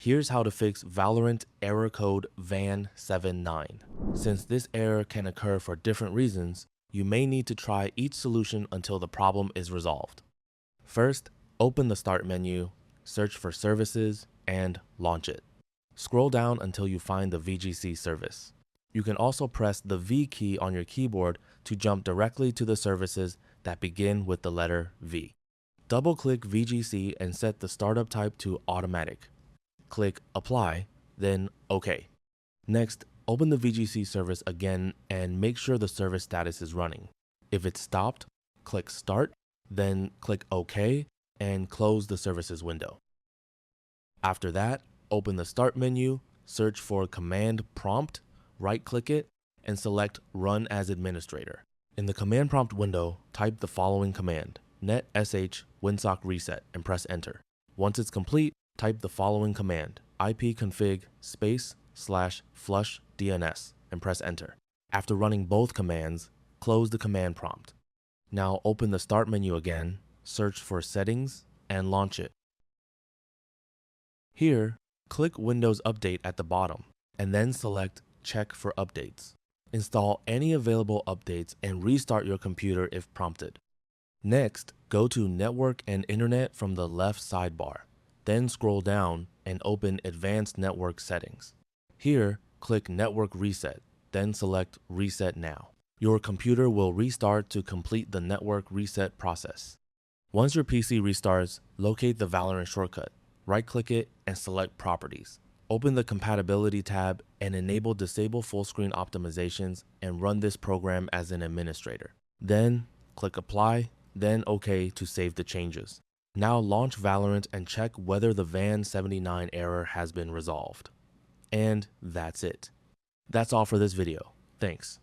Here's how to fix Valorant Error Code VAN79. Since this error can occur for different reasons, you may need to try each solution until the problem is resolved. First, open the Start menu, search for Services, and launch it. Scroll down until you find the VGC service. You can also press the V key on your keyboard to jump directly to the services that begin with the letter V. Double-click VGC and set the startup type to Automatic. Click Apply, then OK. Next, open the VGC service again and make sure the service status is running. If it's stopped, click Start, then click OK and close the services window. After that, open the Start menu, search for Command Prompt, right-click it, and select Run as Administrator. In the Command Prompt window, type the following command, net sh winsock reset, and press Enter. Once it's complete, type the following command, ipconfig /flush DNS, and press Enter. After running both commands, close the command prompt. Now open the Start menu again, search for Settings, and launch it. Here, click Windows Update at the bottom, and then select Check for Updates. Install any available updates and restart your computer if prompted. Next, go to Network and Internet from the left sidebar. Then scroll down and open Advanced Network Settings. Here, click Network Reset, then select Reset Now. Your computer will restart to complete the network reset process. Once your PC restarts, locate the Valorant shortcut, right-click it, and select Properties. Open the Compatibility tab and enable Disable Full Screen Optimizations and run this program as an administrator. Then, click Apply, then OK to save the changes. Now launch Valorant and check whether the VAN79 error has been resolved. And that's it. That's all for this video. Thanks.